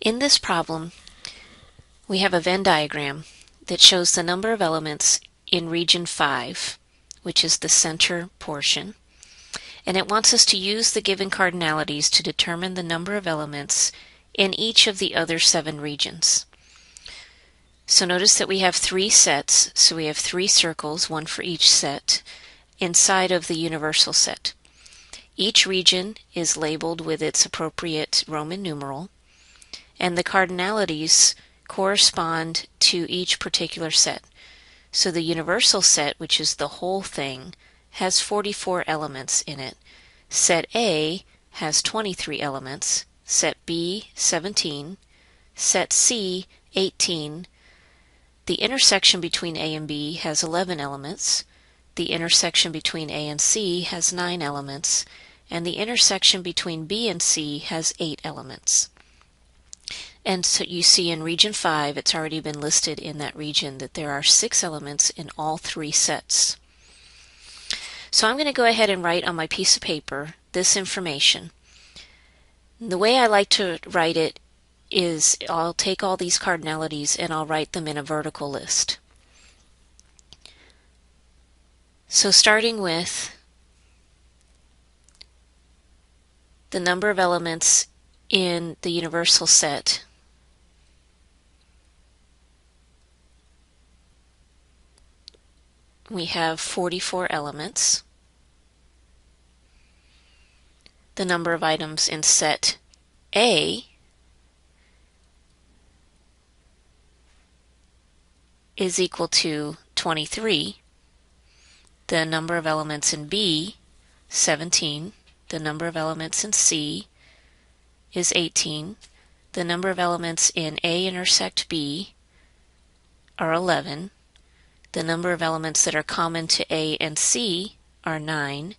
In this problem, we have a Venn diagram that shows the number of elements in region 5, which is the center portion, and it wants us to use the given cardinalities to determine the number of elements in each of the other 7 regions. So notice that we have 3 sets, so we have 3 circles, one for each set, inside of the universal set. Each region is labeled with its appropriate Roman numeral, and the cardinalities correspond to each particular set. So the universal set, which is the whole thing, has 44 elements in it. Set A has 23 elements, set B 17, set C 18. The intersection between A and B has 11 elements. The intersection between A and C has 9 elements, and the intersection between B and C has 8 elements. And so you see in region 5, it's already been listed in that region that there are 6 elements in all 3 sets. So I'm going to go ahead and write on my piece of paper this information. The way I like to write it is I'll take all these cardinalities and I'll write them in a vertical list. So starting with the number of elements in the universal set, we have 44 elements. The number of items in set A is equal to 23. The number of elements in B, 17. The number of elements in C is 18. The number of elements in A intersect B are 11. The number of elements that are common to A and C are 9.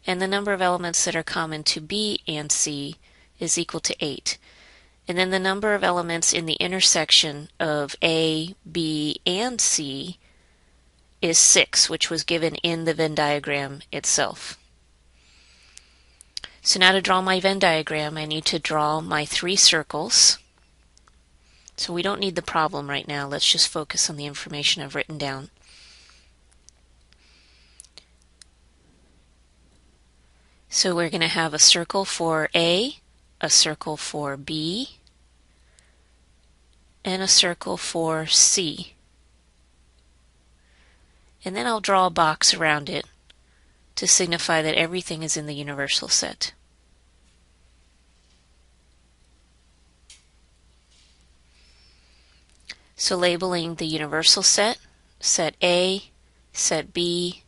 And the number of elements that are common to B and C is equal to 8. And then the number of elements in the intersection of A, B, and C is 6, which was given in the Venn diagram itself. So now to draw my Venn diagram, I need to draw my 3 circles. So we don't need the problem right now. Let's just focus on the information I've written down. So we're going to have a circle for A, a circle for B, and a circle for C. And then I'll draw a box around it to signify that everything is in the universal set. So labeling the universal set, set A, set B,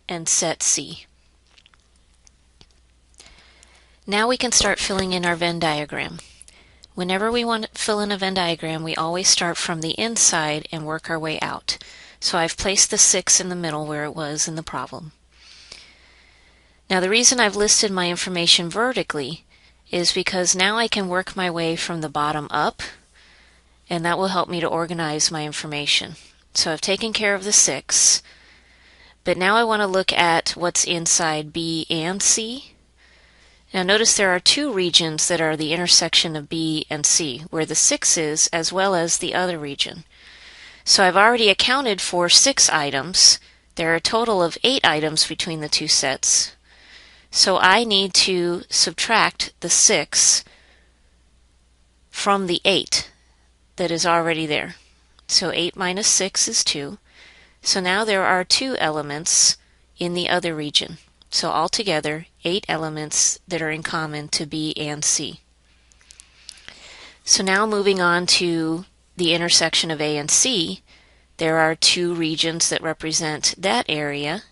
and set C. Now we can start filling in our Venn diagram. Whenever we want to fill in a Venn diagram, we always start from the inside and work our way out. So I've placed the 6 in the middle where it was in the problem. Now the reason I've listed my information vertically is because now I can work my way from the bottom up, and that will help me to organize my information. So I've taken care of the 6, but now I want to look at what's inside B and C. Now notice there are 2 regions that are the intersection of B and C, where the 6 is, as well as the other region. So I've already accounted for 6 items. There are a total of 8 items between the 2 sets. So I need to subtract the 6 from the 8 that is already there. So 8 minus 6 is 2. So now there are 2 elements in the other region. So altogether, 8 elements that are in common to B and C. So now moving on to the intersection of A and C, there are 2 regions that represent that area,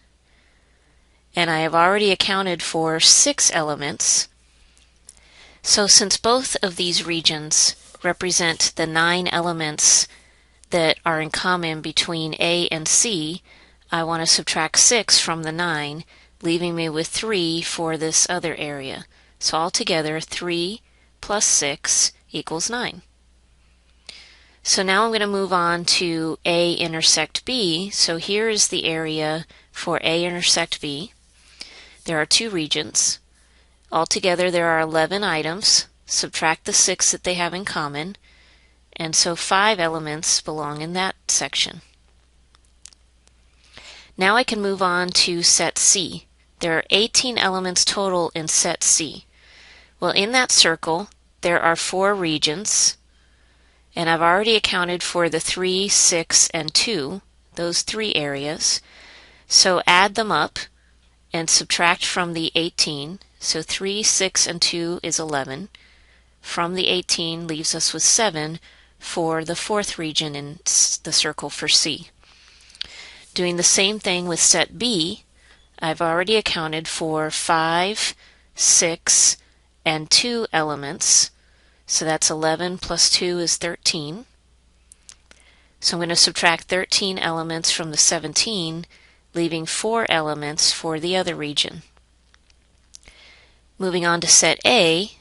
and I have already accounted for 6 elements. So since both of these regions represent the 9 elements that are in common between A and C, I want to subtract 6 from the 9, leaving me with 3 for this other area. So altogether, 3 plus 6 equals 9. So now I'm going to move on to A intersect B. So here is the area for A intersect B. There are 2 regions. Altogether there are 11 items. subtract the 6 that they have in common, and so 5 elements belong in that section. Now I can move on to set C. There are 18 elements total in set C. Well, in that circle, there are 4 regions, and I've already accounted for the 3, 6, and 2, those 3 areas. So add them up and subtract from the 18. So 3, 6, and 2 is 11. From the 18 leaves us with 7 for the 4th region in the circle for C. Doing the same thing with set B, I've already accounted for 5, 6, and 2 elements. So that's 11 plus 2 is 13. So I'm going to subtract 13 elements from the 17, leaving 4 elements for the other region. Moving on to set A,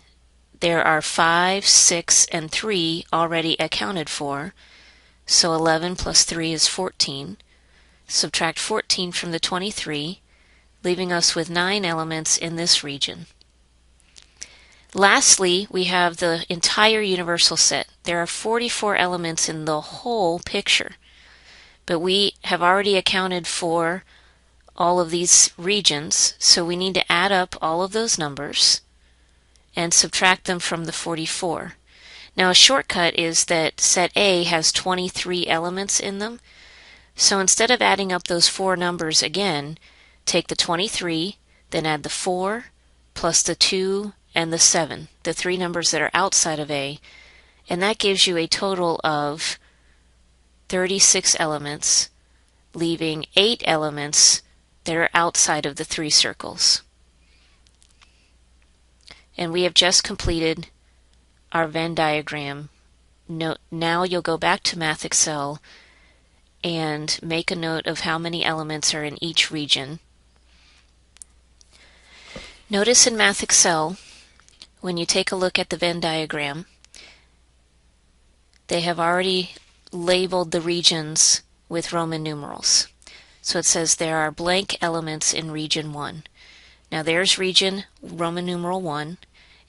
there are 5, 6, and 3 already accounted for. So 11 plus 3 is 14. Subtract 14 from the 23, leaving us with 9 elements in this region. Lastly, we have the entire universal set. There are 44 elements in the whole picture, but we have already accounted for all of these regions, so we need to add up all of those numbers and subtract them from the 44. Now a shortcut is that set A has 23 elements in them, so instead of adding up those 4 numbers again, take the 23, then add the 4 plus the 2 and the 7, the 3 numbers that are outside of A, and that gives you a total of 36 elements, leaving 8 elements that are outside of the 3 circles. And we have just completed our Venn diagram. Now you'll go back to Math Excel and make a note of how many elements are in each region. Notice in Math Excel, when you take a look at the Venn diagram, they have already labeled the regions with Roman numerals. So it says there are blank elements in region 1. Now there's region Roman numeral 1,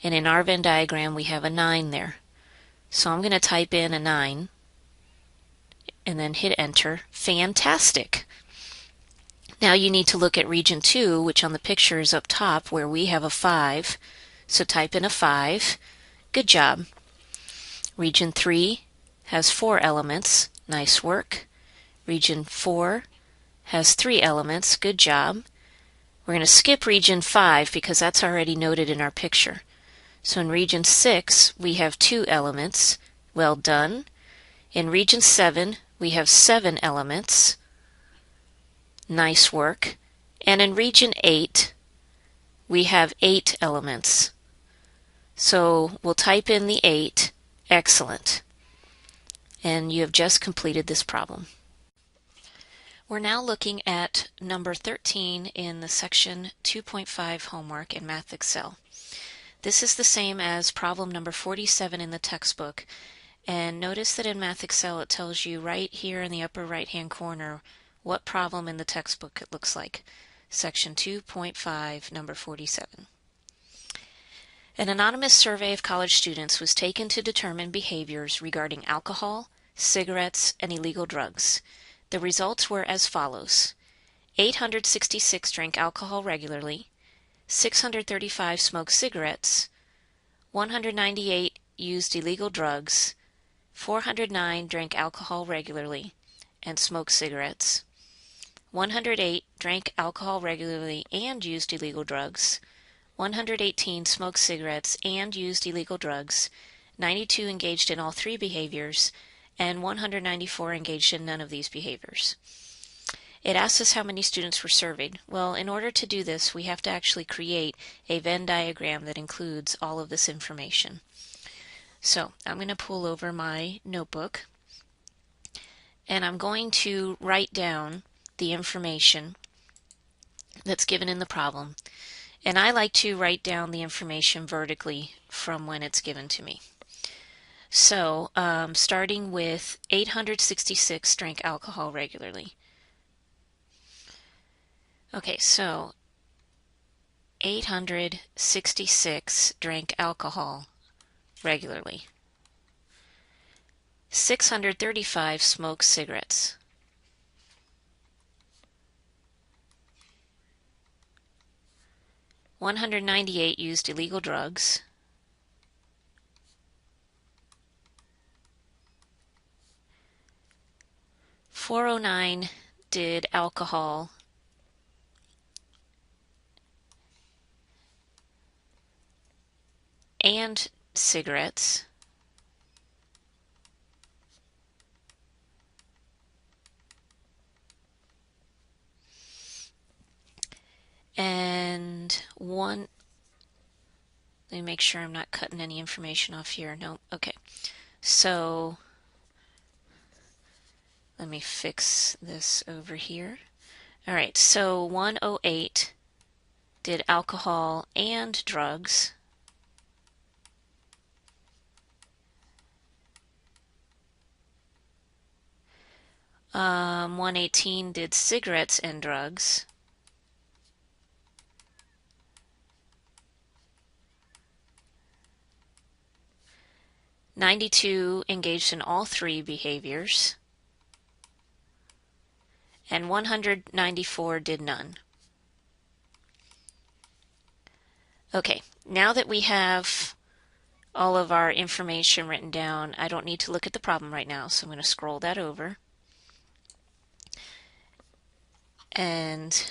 and in our Venn diagram we have a 9 there. So I'm going to type in a 9 and then hit enter. Fantastic! Now you need to look at region 2, which on the picture is up top, where we have a 5. So type in a 5. Good job. Region 3 has 4 elements. Nice work. Region 4 has 3 elements. Good job. We're going to skip region 5 because that's already noted in our picture. So in region 6 we have 2 elements. Well done. In region 7 we have 7 elements. Nice work. And in region 8 we have 8 elements. So we'll type in the 8. Excellent. And you have just completed this problem. We're now looking at number 13 in the section 2.5 homework in Math Excel. This is the same as problem number 47 in the textbook, and notice that in Math Excel it tells you right here in the upper right hand corner what problem in the textbook it looks like. Section 2.5, number 47. An anonymous survey of college students was taken to determine behaviors regarding alcohol, cigarettes, and illegal drugs. The results were as follows. 866 drank alcohol regularly, 635 smoked cigarettes, 198 used illegal drugs, 409 drank alcohol regularly and smoked cigarettes, 108 drank alcohol regularly and used illegal drugs, 118 smoked cigarettes and used illegal drugs, 92 engaged in all 3 behaviors, and 194 engaged in none of these behaviors. It asks us how many students were surveyed. Well, in order to do this, we have to actually create a Venn diagram that includes all of this information. So I'm going to pull over my notebook, and I'm going to write down the information that's given in the problem. And I like to write down the information vertically from when it's given to me. So starting with 866 drank alcohol regularly. Okay, so 866 drank alcohol regularly. 635 smoked cigarettes. 198 used illegal drugs. 409 did alcohol. And cigarettes. And let me make sure I'm not cutting any information off here. No, okay. So let me fix this over here. All right, so 108 did alcohol and drugs. 118 did cigarettes and drugs. 92 engaged in all three behaviors. And 194 did none. Okay, now that we have all of our information written down, I don't need to look at the problem right now, so I'm going to scroll that over. And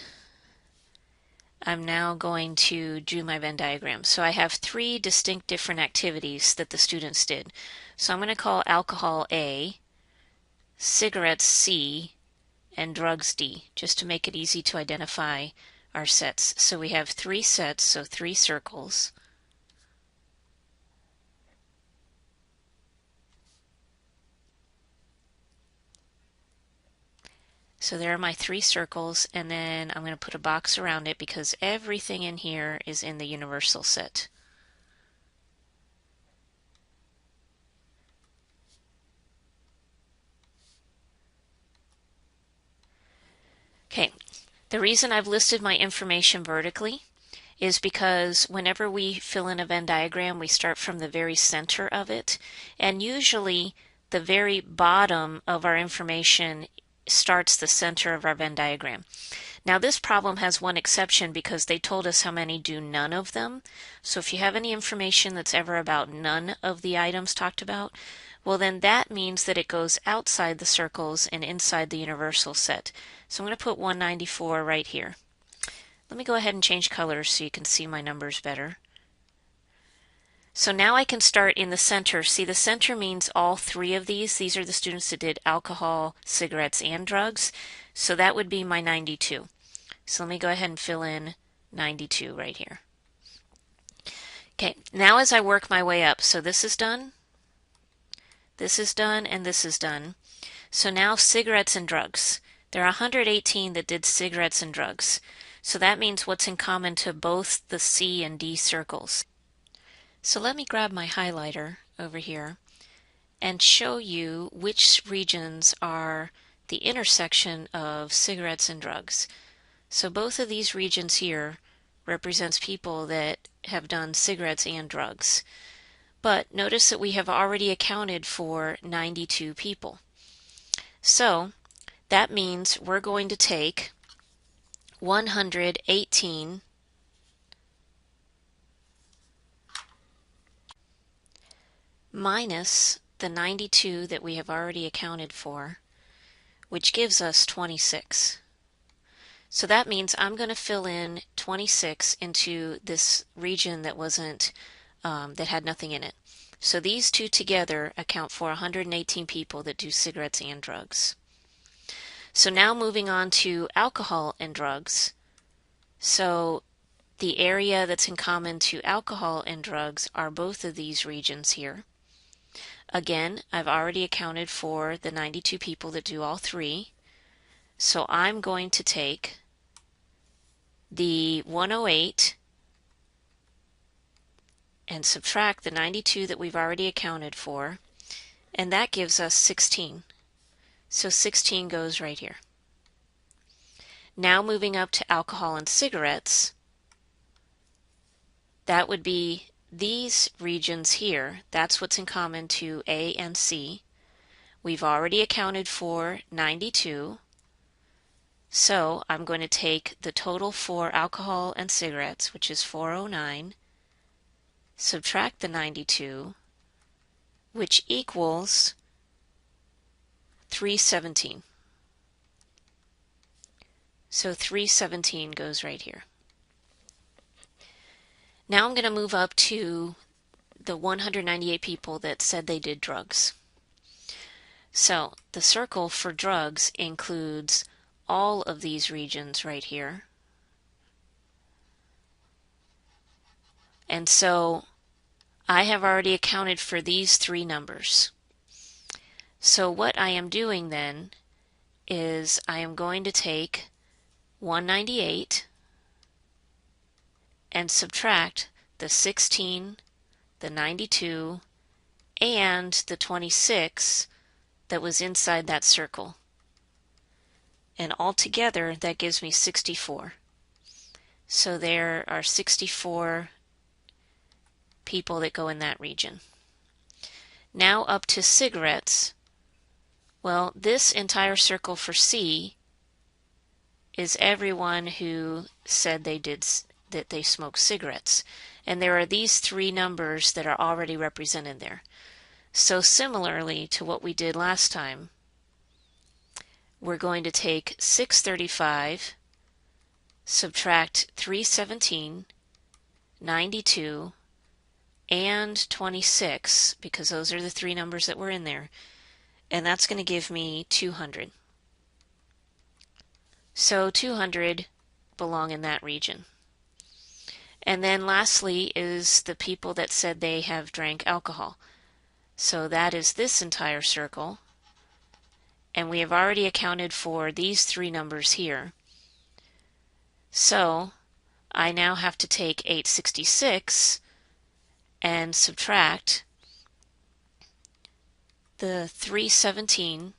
I'm now going to do my Venn diagram. So I have three distinct different activities that the students did. So I'm going to call alcohol A, cigarettes C, and drugs D, just to make it easy to identify our sets. So we have three sets, so three circles. So there are my three circles, and then I'm going to put a box around it because everything in here is in the universal set. Okay, the reason I've listed my information vertically is because whenever we fill in a Venn diagram, we start from the very center of it, and usually the very bottom of our information starts the center of our Venn diagram. Now this problem has one exception because they told us how many do none of them. So if you have any information that's ever about none of the items talked about, well then that means that it goes outside the circles and inside the universal set. So I'm going to put 194 right here. Let me go ahead and change colors so you can see my numbers better. So now I can start in the center. See, the center means all three of these. These are the students that did alcohol, cigarettes, and drugs. So that would be my 92. So let me go ahead and fill in 92 right here. Okay, now as I work my way up, so this is done, and this is done. So now cigarettes and drugs. There are 118 that did cigarettes and drugs. So that means what's in common to both the C and D circles. So let me grab my highlighter over here and show you which regions are the intersection of cigarettes and drugs. So both of these regions here represents people that have done cigarettes and drugs. But notice that we have already accounted for 92 people. So that means we're going to take 118 minus the 92 that we have already accounted for, which gives us 26. So that means I'm going to fill in 26 into this region that wasn't, that had nothing in it. So these two together account for 118 people that do cigarettes and drugs. So now moving on to alcohol and drugs. So the area that's in common to alcohol and drugs are both of these regions here. Again, I've already accounted for the 92 people that do all three. So I'm going to take the 108 and subtract the 92 that we've already accounted for, and that gives us 16. So 16 goes right here. Now moving up to alcohol and cigarettes, that would be these regions here, that's what's in common to A and C. We've already accounted for 92. So I'm going to take the total for alcohol and cigarettes, which is 409, subtract the 92, which equals 317. So 317 goes right here. Now I'm going to move up to the 198 people that said they did drugs. So the circle for drugs includes all of these regions right here. And so I have already accounted for these three numbers. So what I am doing then is I am going to take 198 and subtract the 16, the 92, and the 26 that was inside that circle. And altogether that gives me 64. So there are 64 people that go in that region. Now up to cigarettes. Well, this entire circle for C is everyone who said that they smoke cigarettes. And there are these three numbers that are already represented there. So similarly to what we did last time, we're going to take 635, subtract 317, 92, and 26, because those are the three numbers that were in there, and that's going to give me 200. So 200 belong in that region. And then lastly is the people that said they have drank alcohol. So that is this entire circle, and we have already accounted for these three numbers here. So I now have to take 866 and subtract the 317,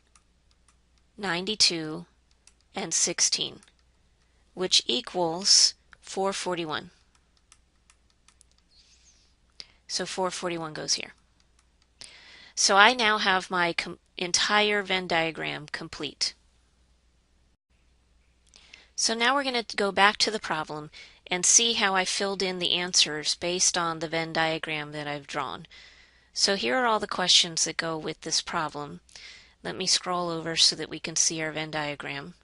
92, and 16, which equals 441. So 441 goes here. So I now have my entire Venn diagram complete. So now we're going to go back to the problem and see how I filled in the answers based on the Venn diagram that I've drawn. So here are all the questions that go with this problem. Let me scroll over so that we can see our Venn diagram.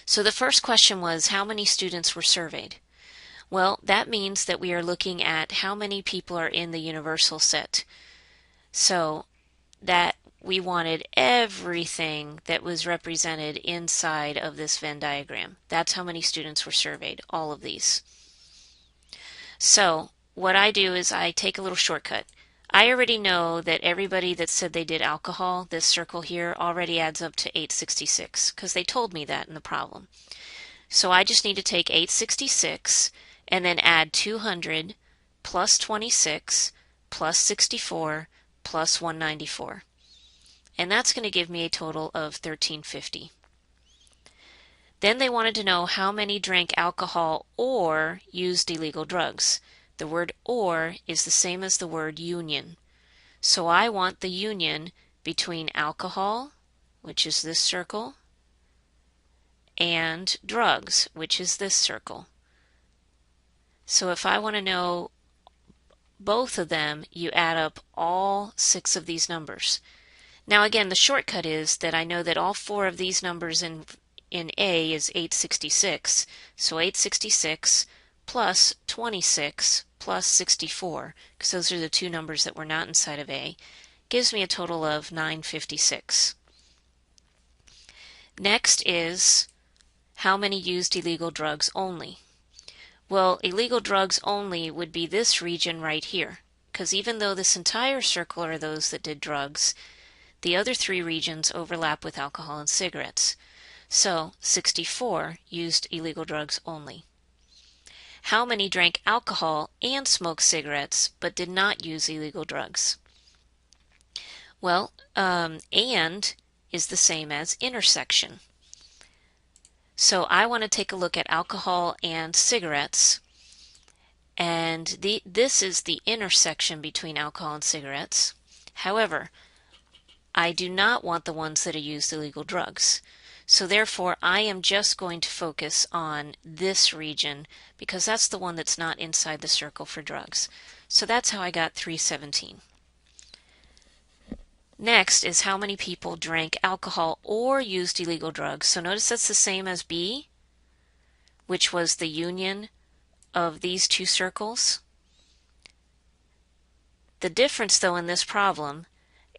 So the first question was, how many students were surveyed? Well, that means that we are looking at how many people are in the universal set. So that we wanted everything that was represented inside of this Venn diagram. That's how many students were surveyed, all of these. So what I do is I take a little shortcut. I already know that everybody that said they did alcohol, this circle here, already adds up to 866, because they told me that in the problem. So I just need to take 866 and then add 200 plus 26 plus 64 plus 194. And that's going to give me a total of 1350. Then they wanted to know how many drank alcohol or used illegal drugs. The word or is the same as the word union. So I want the union between alcohol, which is this circle, and drugs, which is this circle. So if I want to know both of them, you add up all 6 of these numbers. Now again, the shortcut is that I know that all 4 of these numbers in A is 866. So 866 plus 26 plus 64, because those are the 2 numbers that were not inside of A, gives me a total of 956. Next is how many used illegal drugs only? Well, illegal drugs only would be this region right here, because even though this entire circle are those that did drugs, the other 3 regions overlap with alcohol and cigarettes. So 64 used illegal drugs only. How many drank alcohol and smoked cigarettes but did not use illegal drugs? Well, and is the same as intersection. So I want to take a look at alcohol and cigarettes, And this is the intersection between alcohol and cigarettes. However, I do not want the ones that used illegal drugs. So therefore, I am just going to focus on this region because that's the one that's not inside the circle for drugs. So that's how I got 317. Next is how many people drank alcohol or used illegal drugs. So notice that's the same as B, which was the union of these two circles. The difference, though, in this problem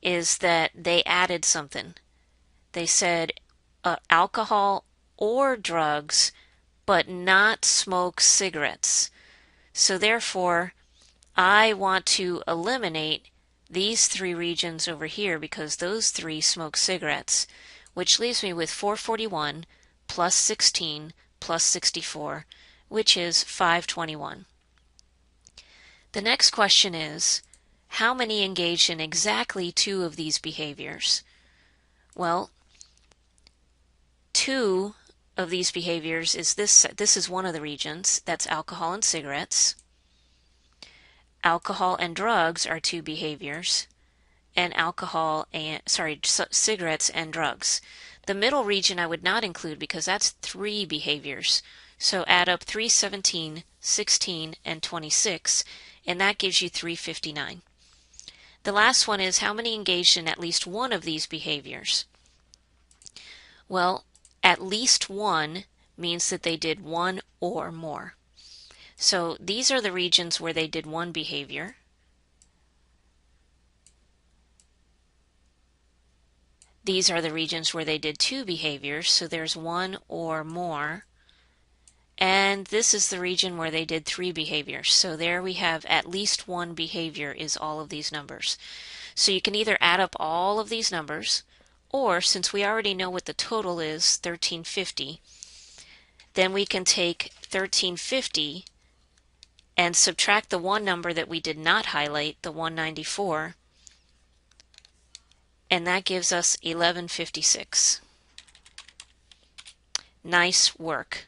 is that they added something. They said alcohol or drugs, but not smoke cigarettes. So therefore, I want to eliminate these three regions over here because those three smoke cigarettes, which leaves me with 441 plus 16 plus 64, which is 521. The next question is, how many engaged in exactly two of these behaviors? Well, two of these behaviors is this is one of the regions, that's alcohol and cigarettes. Alcohol and drugs are two behaviors, and cigarettes and drugs. The middle region I would not include because that's three behaviors. So add up 3, 17, 16, and 26, and that gives you 359. The last one is how many engaged in at least one of these behaviors? Well, at least one means that they did one or more. So these are the regions where they did one behavior. These are the regions where they did two behaviors, so there's one or more. And this is the region where they did three behaviors. So there we have at least one behavior is all of these numbers. So you can either add up all of these numbers, or since we already know what the total is, 1350, then we can take 1350 and subtract the one number that we did not highlight, the 194, and that gives us 1156. Nice work.